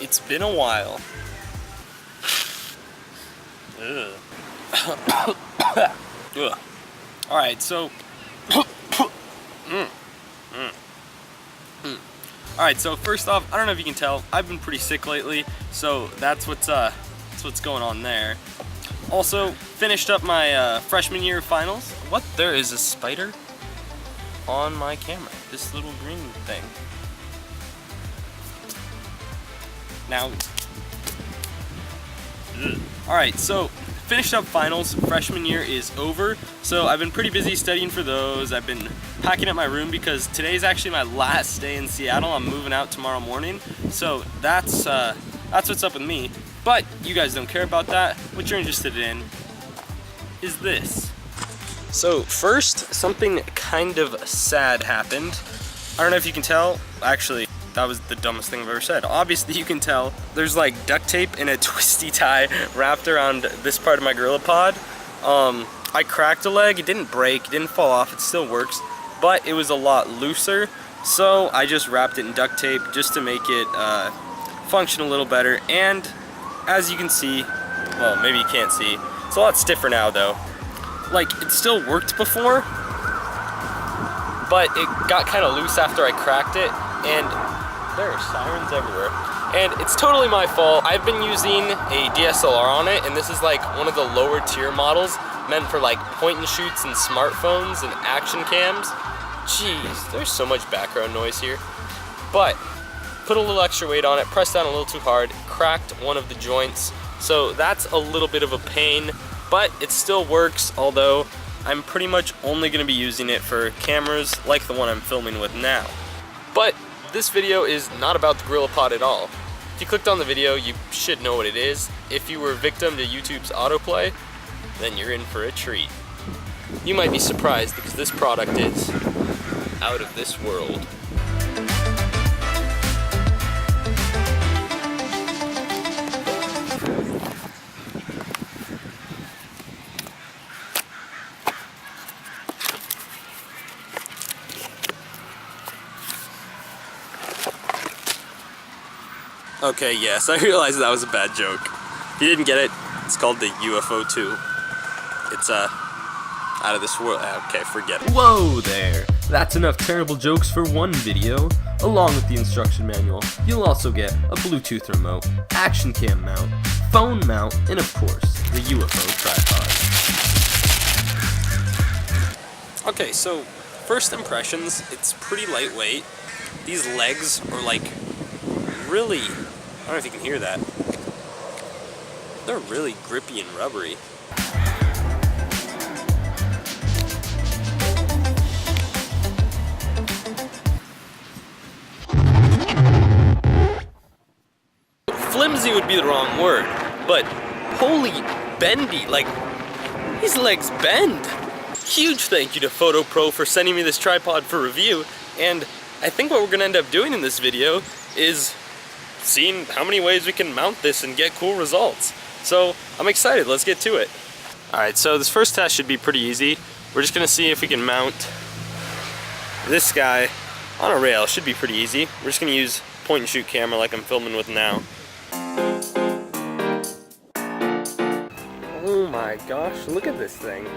It's been a while. Ugh. Ugh. Alright, so Alright, so first off, I don't know if you can tell, I've been pretty sick lately, so that's what's going on there. Also, finished up my freshman year finals. What? There is a spider on my camera. This little green thing. Now, alright, so finished up finals. Freshman year is over, so I've been pretty busy studying for those. I've been packing up my room because today's actually my last day in Seattle. I'm moving out tomorrow morning, so that's what's up with me. But you guys don't care about that. What you're interested in is this. So first, something kind of sad happened. I don't know if you can tell. Actually, that was the dumbest thing I've ever said. Obviously, you can tell. There's like duct tape and a twisty tie wrapped around this part of my Gorillapod. I cracked a leg. It didn't break. It didn't fall off. It still works. But it was a lot looser. So I just wrapped it in duct tape just to make it function a little better. And as you can see, well, maybe you can't see, it's a lot stiffer now though. Like, it still worked before, but it got kind of loose after I cracked it, and there are sirens everywhere. And it's totally my fault. I've been using a DSLR on it, and this is like one of the lower tier models meant for like point and shoots and smartphones and action cams. Jeez, there's so much background noise here. But put a little extra weight on it, pressed down a little too hard, cracked one of the joints. So that's a little bit of a pain, but it still works, although I'm pretty much only gonna be using it for cameras like the one I'm filming with now. But this video is not about the Gorillapod at all. If you clicked on the video, you should know what it is. If you were a victim to YouTube's autoplay, then you're in for a treat. You might be surprised because this product is out of this world. Okay, yes, I realized that was a bad joke. If you didn't get it, it's called the uFO2. It's out of this world. Okay, forget it. Whoa there! That's enough terrible jokes for one video. Along with the instruction manual, you'll also get a Bluetooth remote, action cam mount, phone mount, and of course, the UFO tripod. Okay, so first impressions, it's pretty lightweight. These legs are like really, I don't know if you can hear that. They're really grippy and rubbery. Flimsy would be the wrong word, but holy bendy, like these legs bend. Huge thank you to Fotopro for sending me this tripod for review, and I think what we're gonna end up doing in this video is seeing how many ways we can mount this and get cool results. So I'm excited, let's get to it. Alright, so this first test should be pretty easy. We're just gonna see if we can mount this guy on a rail. Should be pretty easy. We're just gonna use point and shoot camera like I'm filming with now. Oh my gosh, look at this thing.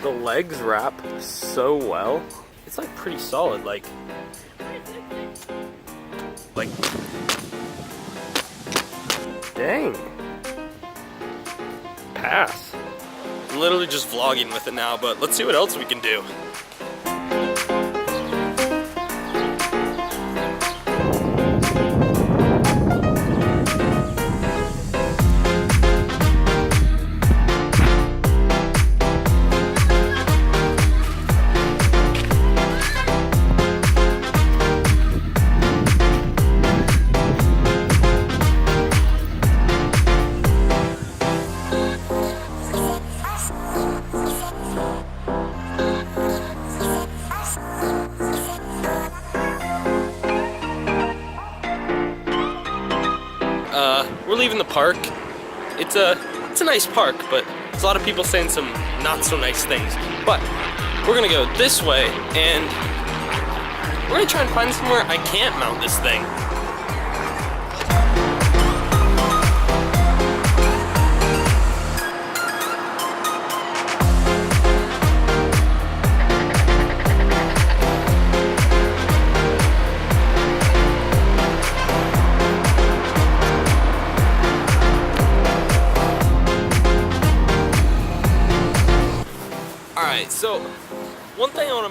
The legs wrap so well. It's like pretty solid, like dang. Pass. I'm literally just vlogging with it now, but let's see what else we can do. We're leaving the park. It's a nice park, but there's a lot of people saying some not so nice things. But we're gonna go this way, and we're gonna try and find somewhere I can't mount this thing.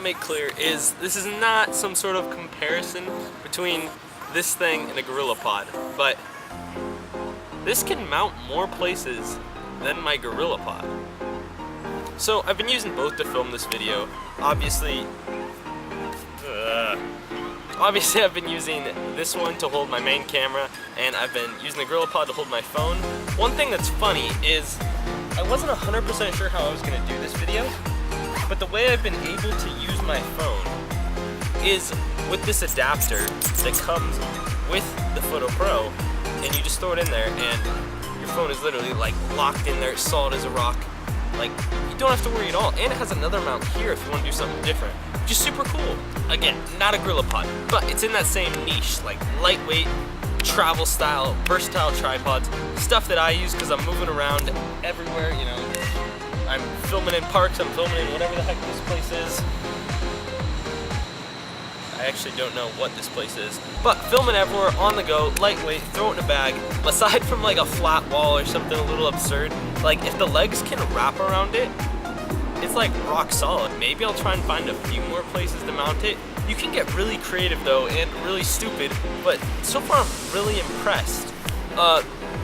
make clear is this is not some sort of comparison between this thing and a Gorillapod, but this can mount more places than my Gorillapod. So I've been using both to film this video. Obviously I've been using this one to hold my main camera, and I've been using the Gorillapod to hold my phone. One thing that's funny is I wasn't 100% sure how I was going to do this video, but the way I've been able to use my phone is with this adapter that comes with the Fotopro, and you just throw it in there and your phone is literally like locked in there, solid as a rock. Like, you don't have to worry at all. And it has another mount here if you want to do something different, which is super cool. Again, not a Gorillapod, but it's in that same niche, like lightweight, travel style, versatile tripods, stuff that I use because I'm moving around everywhere, you know. I'm filming in parks, I'm filming in whatever the heck this place is. I actually don't know what this place is, but filming everywhere, on the go, lightweight, throw it in a bag. Aside from like a flat wall or something a little absurd, like if the legs can wrap around it, it's like rock solid. Maybe I'll try and find a few more places to mount it. You can get really creative though, and really stupid, but so far I'm really impressed.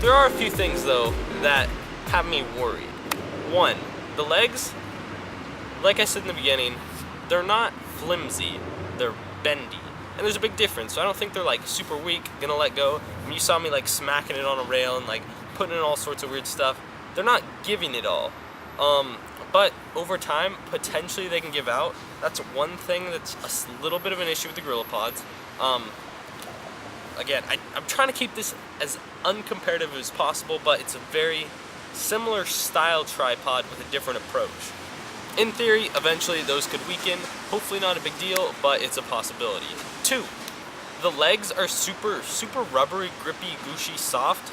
There are a few things though that have me worried. One, the legs, like I said in the beginning, they're not flimsy, they're bendy. And there's a big difference, so I don't think they're like super weak, gonna let go. I mean, you saw me like smacking it on a rail and like putting in all sorts of weird stuff. They're not giving it all. But over time, potentially they can give out. That's one thing that's a little bit of an issue with the Gorillapods. Again, I'm trying to keep this as uncomparative as possible, but it's a very similar style tripod with a different approach. In theory, eventually those could weaken. Hopefully not a big deal, but it's a possibility. Two, the legs are super rubbery, grippy, gushy, soft,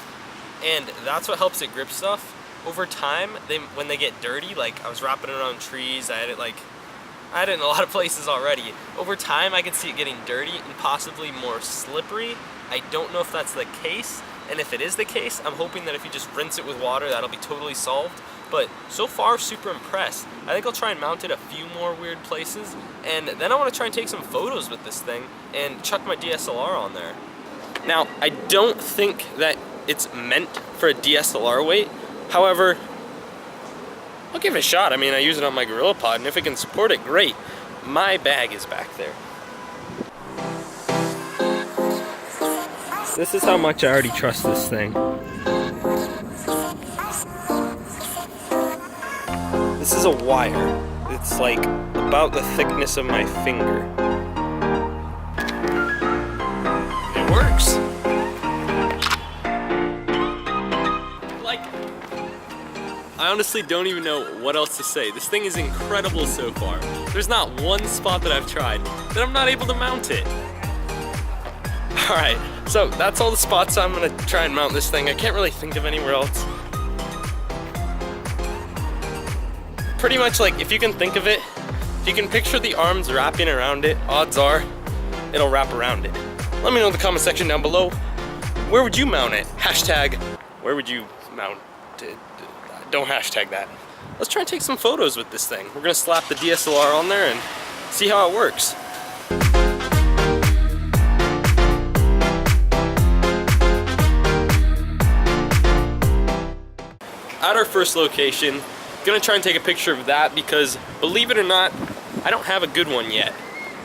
and that's what helps it grip stuff. Over time, when they get dirty, like I was wrapping it around trees, I had it in a lot of places already. Over time, I can see it getting dirty and possibly more slippery. I don't know if that's the case, and if it is the case, I'm hoping that if you just rinse it with water, that'll be totally solved. But so far, super impressed. I think I'll try and mount it a few more weird places, and then I want to try and take some photos with this thing and chuck my DSLR on there. Now, I don't think that it's meant for a DSLR weight. However, I'll give it a shot. I mean, I use it on my Gorillapod, and if it can support it, great. My bag is back there. This is how much I already trust this thing. This is a wire. It's like about the thickness of my finger. It works. I honestly don't even know what else to say. This thing is incredible so far. There's not one spot that I've tried that I'm not able to mount it. Alright, so that's all the spots I'm gonna try and mount this thing. I can't really think of anywhere else. Pretty much like, if you can think of it, if you can picture the arms wrapping around it, odds are it'll wrap around it. Let me know in the comment section down below, where would you mount it? Hashtag, where would you mount it? Don't hashtag that. Let's try and take some photos with this thing. We're gonna slap the DSLR on there and see how it works. At our first location, gonna try and take a picture of that because, believe it or not, I don't have a good one yet.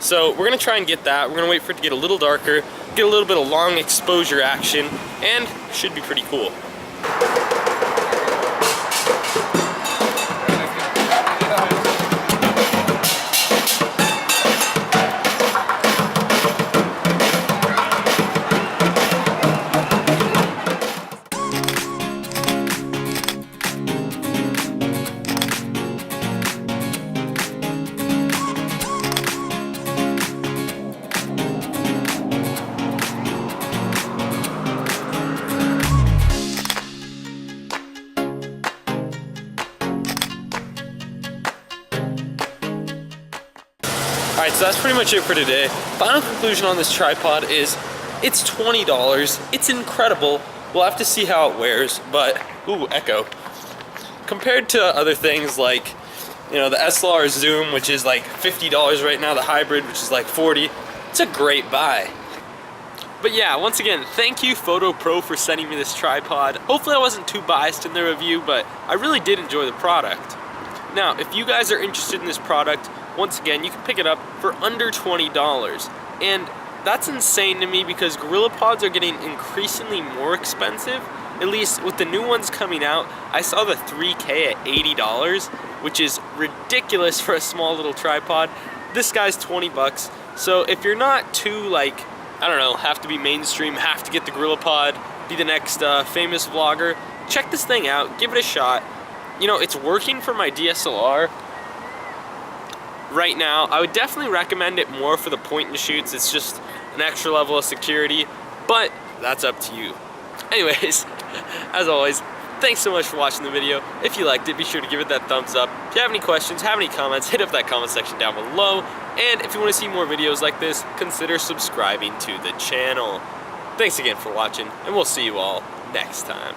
So we're gonna try and get that. We're gonna wait for it to get a little darker, get a little bit of long exposure action, and should be pretty cool. Alright, so that's pretty much it for today. Final conclusion on this tripod is it's $20. It's incredible. We'll have to see how it wears, but ooh, echo. Compared to other things like You know, the SLR zoom, which is like $50 right now, the hybrid, which is like $40. It's a great buy. But yeah, once again, thank you Fotopro for sending me this tripod. Hopefully I wasn't too biased in the review, but I really did enjoy the product. Now, if you guys are interested in this product, once again, you can pick it up for under $20. And that's insane to me because Gorillapods are getting increasingly more expensive. At least with the new ones coming out, I saw the 3K at $80, which is ridiculous for a small little tripod. This guy's 20 bucks. So if you're not too, like, I don't know, have to be mainstream, have to get the Gorillapod, be the next famous vlogger, check this thing out, give it a shot. You know, it's working for my DSLR right now. I would definitely recommend it more for the point and shoots. It's just an extra level of security, but that's up to you. Anyways, as always, thanks so much for watching the video. If you liked it, be sure to give it that thumbs up. If you have any questions, have any comments, hit up that comment section down below. And if you want to see more videos like this, consider subscribing to the channel. Thanks again for watching, and we'll see you all next time.